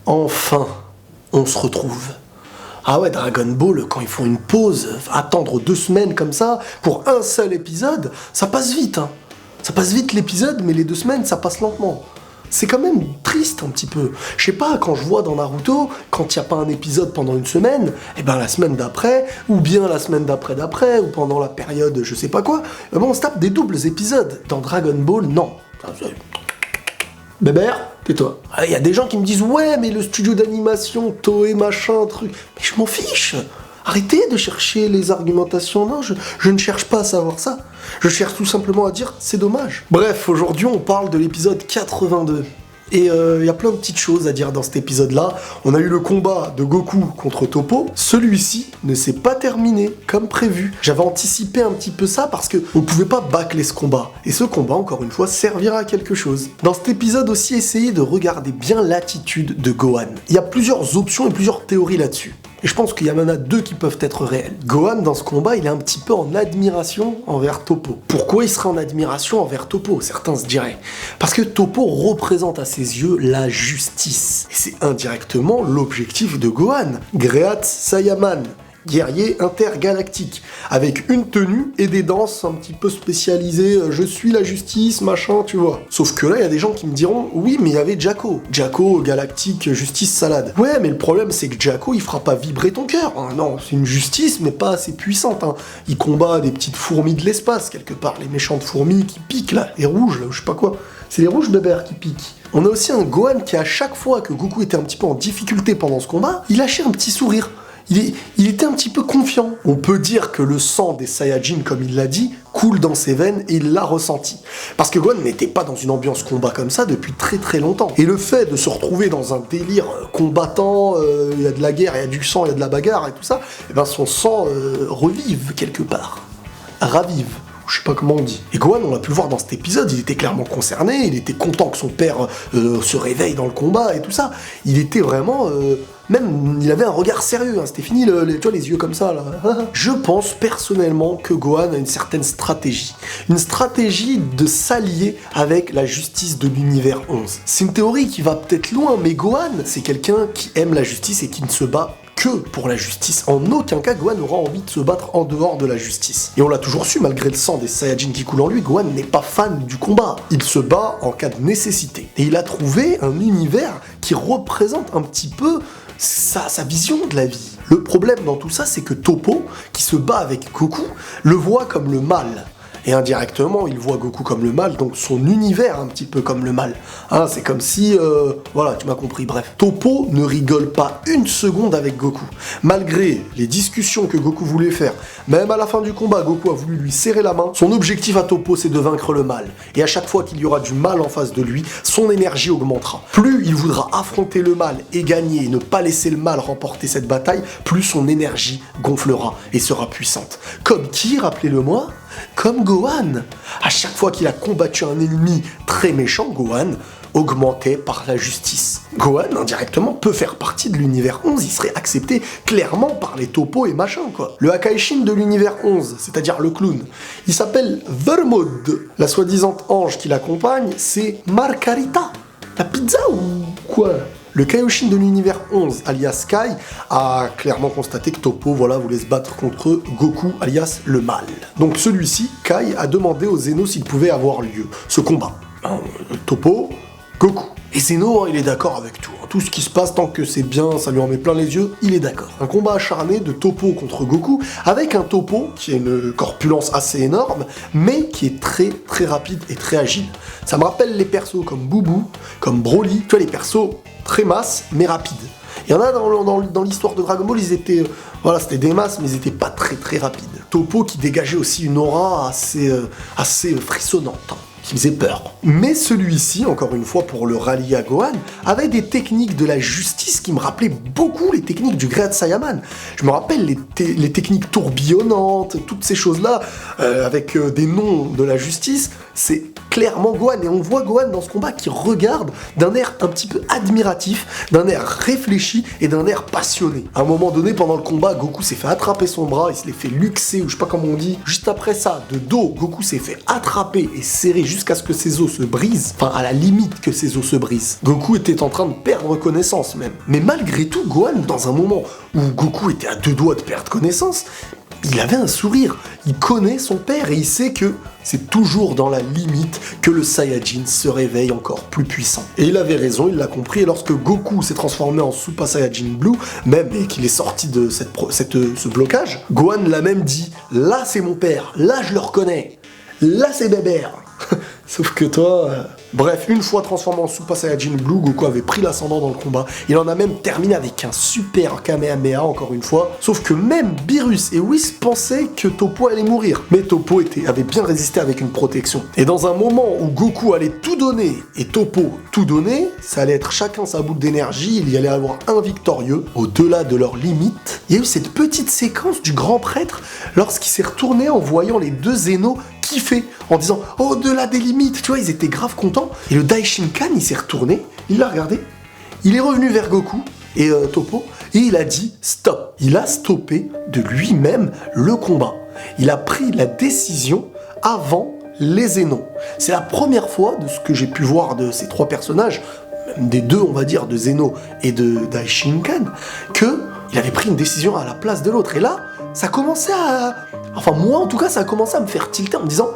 Enfin, on se retrouve. Ah ouais, Dragon Ball, quand ils font une pause, attendre 2 semaines comme ça, pour un seul épisode, ça passe vite, hein. Ça passe vite l'épisode, mais les 2 semaines, ça passe lentement. C'est quand même triste un petit peu. Je sais pas, quand je vois dans Naruto, quand il n'y a pas un épisode pendant une semaine, et ben la semaine d'après, ou bien la semaine d'après, ou pendant la période je sais pas quoi, on se tape des doubles épisodes. Dans Dragon Ball, non. Bébert, tais-toi. Il y a des gens qui me disent « Ouais, mais le studio d'animation, Toei, machin, truc... » Mais je m'en fiche. Arrêtez de chercher les argumentations. Non, je ne cherche pas à savoir ça. Je cherche tout simplement à dire « C'est dommage ». Bref, aujourd'hui, on parle de l'épisode 82. Et il y a plein de petites choses à dire dans cet épisode-là. On a eu le combat de Goku contre Toppo. Celui-ci ne s'est pas terminé comme prévu. J'avais anticipé un petit peu ça parce qu'on ne pouvait pas bâcler ce combat. Et ce combat, encore une fois, servira à quelque chose. Dans cet épisode aussi, essayez de regarder bien l'attitude de Gohan. Il y a plusieurs options et plusieurs théories là-dessus. Et je pense qu'il y en a 2 qui peuvent être réelles. Gohan, dans ce combat, il est un petit peu en admiration envers Toppo. Pourquoi il serait en admiration envers Toppo, certains se diraient? Parce que Toppo représente à ses yeux la justice. Et c'est indirectement l'objectif de Gohan. Great Saiyaman, guerrier intergalactique, avec une tenue et des danses un petit peu spécialisées, je suis la justice, machin, tu vois. Sauf que là, il y a des gens qui me diront, oui, mais il y avait Jaco. Jaco, galactique, justice, salade. Ouais, mais le problème, c'est que Jaco, il fera pas vibrer ton cœur. Hein. Non, c'est une justice, mais pas assez puissante. Hein. Il combat des petites fourmis de l'espace, quelque part. Les méchantes fourmis qui piquent, là, les rouges, là, je sais pas quoi. C'est les rouges bébères qui piquent. On a aussi un Gohan qui, à chaque fois que Goku était un petit peu en difficulté pendant ce combat, il lâchait un petit sourire. Il était un petit peu confiant. On peut dire que le sang des Saiyajins, comme il l'a dit, coule dans ses veines et il l'a ressenti. Parce que Gohan n'était pas dans une ambiance combat comme ça depuis très très longtemps. Et le fait de se retrouver dans un délire combattant, il y a de la guerre, il y a du sang, il y a de la bagarre et tout ça, et ben son sang revive quelque part. Ravive. Je sais pas comment on dit. Et Gohan, on l'a pu le voir dans cet épisode, il était clairement concerné, il était content que son père se réveille dans le combat et tout ça. Il était vraiment... même, il avait un regard sérieux, hein. C'était fini, tu vois, les yeux comme ça, là. Je pense personnellement que Gohan a une certaine stratégie. Une stratégie de s'allier avec la justice de l'univers 11. C'est une théorie qui va peut-être loin, mais Gohan, c'est quelqu'un qui aime la justice et qui ne se bat que pour la justice. En aucun cas, Gohan aura envie de se battre en dehors de la justice. Et on l'a toujours su, malgré le sang des Saiyajins qui coule en lui, Gohan n'est pas fan du combat. Il se bat en cas de nécessité. Et il a trouvé un univers qui représente un petit peu sa vision de la vie. Le problème dans tout ça, c'est que Toppo, qui se bat avec Goku, le voit comme le mal. Et indirectement, il voit Goku comme le mal, donc son univers un petit peu comme le mal. Hein, c'est comme si... voilà, tu m'as compris, bref. Toppo ne rigole pas une seconde avec Goku. Malgré les discussions que Goku voulait faire, même à la fin du combat, Goku a voulu lui serrer la main. Son objectif à Toppo, c'est de vaincre le mal. Et à chaque fois qu'il y aura du mal en face de lui, son énergie augmentera. Plus il voudra affronter le mal et gagner et ne pas laisser le mal remporter cette bataille, plus son énergie gonflera et sera puissante. Comme qui, rappelez-le-moi? Comme Gohan. À chaque fois qu'il a combattu un ennemi très méchant, Gohan augmentait par la justice. Gohan, indirectement, peut faire partie de l'univers 11, il serait accepté clairement par les Toppo et machin, quoi. Le Hakaishin de l'univers 11, c'est-à-dire le clown, il s'appelle Vermod. La soi-disant ange qui l'accompagne, c'est Margarita. La pizza ou quoi? Le Kaioshin de l'univers 11, alias Kai, a clairement constaté que Toppo, voilà, voulait se battre contre Goku, alias le mal. Donc celui-ci, Kai, a demandé aux Zeno s'il pouvait avoir lieu, ce combat. Toppo, Goku. Et Zeno, il est d'accord avec tout. Tout ce qui se passe, tant que c'est bien, ça lui en met plein les yeux, il est d'accord. Un combat acharné de Toppo contre Goku, avec un Toppo qui a une corpulence assez énorme, mais qui est très très rapide et très agile. Ça me rappelle les persos comme Boubou, comme Broly, tu vois, les persos très masses, mais rapides. Il y en a dans l'histoire de Dragon Ball, ils étaient... voilà, c'était des masses, mais ils étaient pas très très rapides. Toppo qui dégageait aussi une aura assez frissonnante, hein, qui faisait peur. Mais celui-ci, encore une fois pour le rallier à Gohan, avait des techniques de la justice qui me rappelaient beaucoup les techniques du Great Saiyaman. Je me rappelle les techniques tourbillonnantes, toutes ces choses-là, avec des noms de la justice, c'est clairement Gohan. Et on voit Gohan dans ce combat qui regarde d'un air un petit peu admiratif, d'un air réfléchi et d'un air passionné. À un moment donné, pendant le combat, Goku s'est fait attraper son bras, il se l'est fait luxer, ou je sais pas comment on dit. Juste après ça, de dos, Goku s'est fait attraper et serrer jusqu'à ce que ses os se brisent. Enfin, à la limite que ses os se brisent. Goku était en train de perdre connaissance même. Mais malgré tout, Gohan, dans un moment où Goku était à deux doigts de perdre connaissance, il avait un sourire. Il connaît son père et il sait que c'est toujours dans la limite que le Saiyajin se réveille encore plus puissant. Et il avait raison, il l'a compris. Et lorsque Goku s'est transformé en Super Saiyajin Blue, même, et qu'il est sorti de ce blocage, Gohan l'a même dit « Là, c'est mon père. Là, je le reconnais. Là, c'est Bébert. » Sauf que toi... Bref, une fois transformé en Super Saiyajin Blue, Goku avait pris l'ascendant dans le combat. Il en a même terminé avec un super Kamehameha, encore une fois. Sauf que même Beerus et Whis pensaient que Toppo allait mourir. Mais Toppo avait bien résisté avec une protection. Et dans un moment où Goku allait tout donner et Toppo tout donner, ça allait être chacun sa boule d'énergie, il y allait avoir un victorieux. Au-delà de leurs limites, il y a eu cette petite séquence du grand prêtre lorsqu'il s'est retourné en voyant les deux Zeno kiffer, en disant « Au-delà des limites », tu vois, ils étaient grave contents. Et le Daishinkan, il s'est retourné, il l'a regardé, il est revenu vers Goku et Toppo, et il a dit « Stop ». Il a stoppé de lui-même le combat. Il a pris la décision avant les Zeno. C'est la première fois, de ce que j'ai pu voir de ces trois personnages, même des deux, on va dire, de Zeno et de Daishinkan, qu'il avait pris une décision à la place de l'autre. Et là, ça commençait à... Enfin, moi, en tout cas, ça a commencé à me faire tilter en me disant...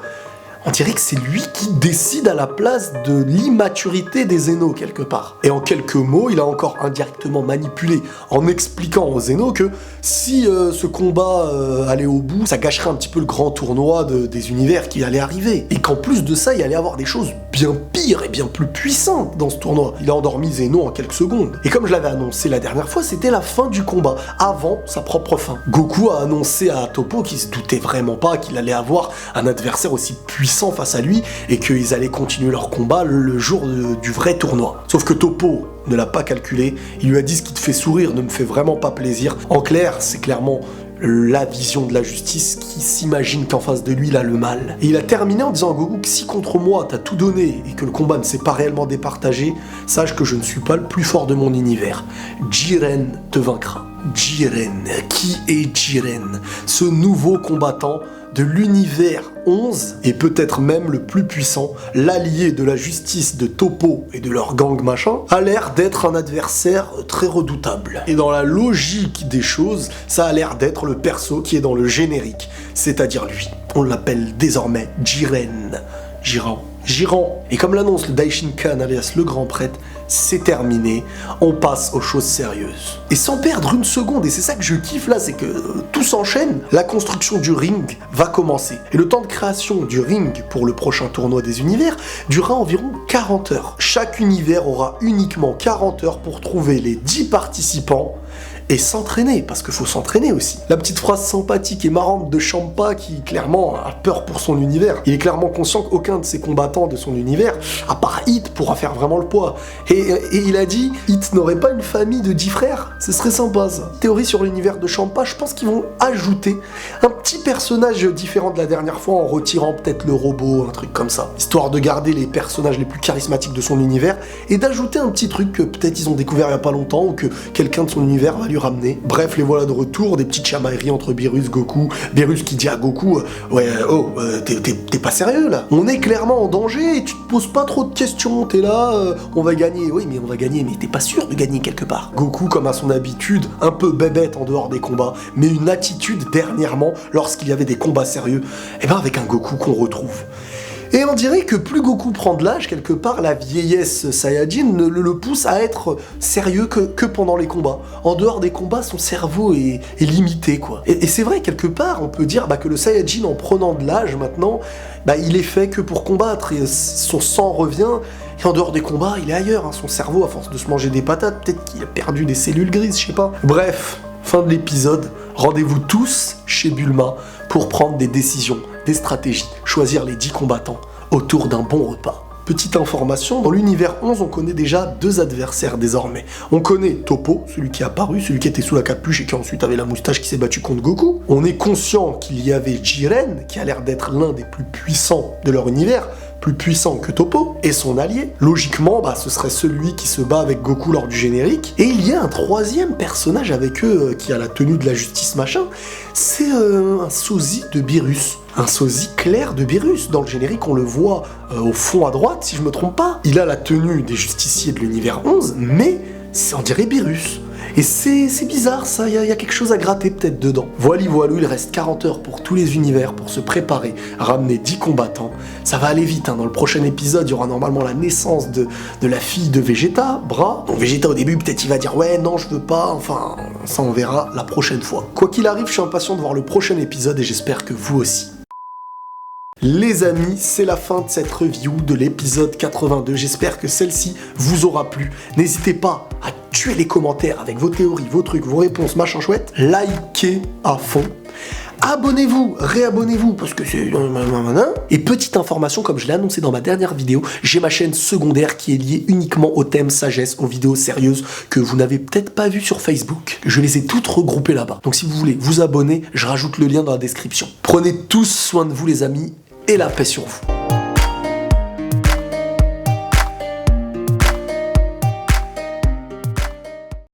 On dirait que c'est lui qui décide à la place de l'immaturité des Zeno, quelque part. Et en quelques mots, il a encore indirectement manipulé en expliquant aux Zeno que si ce combat allait au bout, ça gâcherait un petit peu le grand tournoi des univers qui allait arriver. Et qu'en plus de ça, il allait avoir des choses bien pires et bien plus puissantes dans ce tournoi. Il a endormi Zeno en quelques secondes. Et comme je l'avais annoncé la dernière fois, c'était la fin du combat, avant sa propre fin. Goku a annoncé à Toppo qu'il se doutait vraiment pas qu'il allait avoir un adversaire aussi puissant face à lui et qu'ils allaient continuer leur combat le jour du vrai tournoi. Sauf que Toppo ne l'a pas calculé, il lui a dit ce qui te fait sourire ne me fait vraiment pas plaisir. En clair, c'est clairement la vision de la justice qui s'imagine qu'en face de lui il a le mal. Et il a terminé en disant à Goku que si contre moi t'as tout donné et que le combat ne s'est pas réellement départagé, sache que je ne suis pas le plus fort de mon univers. Jiren te vaincra. Jiren. Qui est Jiren? Ce nouveau combattant de l'univers 11 et peut-être même le plus puissant, l'allié de la justice de Toppo et de leur gang machin, a l'air d'être un adversaire très redoutable. Et dans la logique des choses, ça a l'air d'être le perso qui est dans le générique, c'est-à-dire lui. On l'appelle désormais Jiren. Jiran. Et comme l'annonce le Daishinkan alias le grand prêtre, c'est terminé, on passe aux choses sérieuses. Et sans perdre une seconde, et c'est ça que je kiffe là, c'est que tout s'enchaîne, la construction du ring va commencer. Et le temps de création du ring pour le prochain tournoi des univers durera environ 40 heures. Chaque univers aura uniquement 40 heures pour trouver les 10 participants et s'entraîner, parce qu'il faut s'entraîner aussi. La petite phrase sympathique et marrante de Champa qui clairement a peur pour son univers. Il est clairement conscient qu'aucun de ses combattants de son univers, à part Hit, pourra faire vraiment le poids. Et il a dit, Hit n'aurait pas une famille de 10 frères? Ce serait sympa ça. Théorie sur l'univers de Champa, je pense qu'ils vont ajouter un petit personnage différent de la dernière fois en retirant peut-être le robot, un truc comme ça. Histoire de garder les personnages les plus charismatiques de son univers et d'ajouter un petit truc que peut-être ils ont découvert il y a pas longtemps ou que quelqu'un de son univers va lui ramener. Bref, les voilà de retour, des petites chamailleries entre Beerus, Goku. Beerus qui dit à Goku t'es pas sérieux là? On est clairement en danger et tu te poses pas trop de questions, t'es là, on va gagner. Oui, mais on va gagner, mais t'es pas sûr de gagner quelque part. Goku, comme à son habitude, un peu bébête en dehors des combats, mais une attitude dernièrement, lorsqu'il y avait des combats sérieux, et ben avec un Goku qu'on retrouve. Et on dirait que plus Goku prend de l'âge, quelque part, la vieillesse Saiyajin le pousse à être sérieux que pendant les combats. En dehors des combats, son cerveau est limité, quoi. Et c'est vrai, quelque part, on peut dire que le Saiyajin, en prenant de l'âge maintenant, il est fait que pour combattre, et son sang revient, et en dehors des combats, il est ailleurs. Son cerveau, à force de se manger des patates, peut-être qu'il a perdu des cellules grises, je sais pas. Bref, fin de l'épisode, rendez-vous tous chez Bulma pour prendre des décisions, des stratégies, choisir les 10 combattants autour d'un bon repas. Petite information, dans l'univers 11, on connaît déjà 2 adversaires désormais. On connaît Toppo, celui qui est apparu, celui qui était sous la capuche et qui ensuite avait la moustache qui s'est battu contre Goku. On est conscient qu'il y avait Jiren, qui a l'air d'être l'un des plus puissants de leur univers, plus puissant que Toppo et son allié. Logiquement, ce serait celui qui se bat avec Goku lors du générique. Et il y a un troisième personnage avec eux qui a la tenue de la justice machin, c'est un sosie de Beerus. Un sosie clair de Beerus. Dans le générique, on le voit au fond à droite, si je me trompe pas. Il a la tenue des justiciers de l'univers 11, mais on dirait Beerus. Et c'est bizarre ça, il y a quelque chose à gratter peut-être dedans. Voilou, il reste 40 heures pour tous les univers pour se préparer, ramener 10 combattants. Ça va aller vite, dans le prochain épisode, il y aura normalement la naissance de la fille de Vegeta, Bra. Donc Vegeta au début, peut-être il va dire ouais, non, je veux pas, enfin, ça on verra la prochaine fois. Quoi qu'il arrive, je suis impatient de voir le prochain épisode et j'espère que vous aussi. Les amis, c'est la fin de cette review de l'épisode 82. J'espère que celle-ci vous aura plu. N'hésitez pas à tuer les commentaires avec vos théories, vos trucs, vos réponses, machin chouette. Likez à fond. Abonnez-vous, réabonnez-vous, parce que c'est... Et petite information, comme je l'ai annoncé dans ma dernière vidéo, j'ai ma chaîne secondaire qui est liée uniquement au thème sagesse, aux vidéos sérieuses que vous n'avez peut-être pas vues sur Facebook. Je les ai toutes regroupées là-bas. Donc si vous voulez vous abonner, je rajoute le lien dans la description. Prenez tous soin de vous les amis, et la paix sur vous.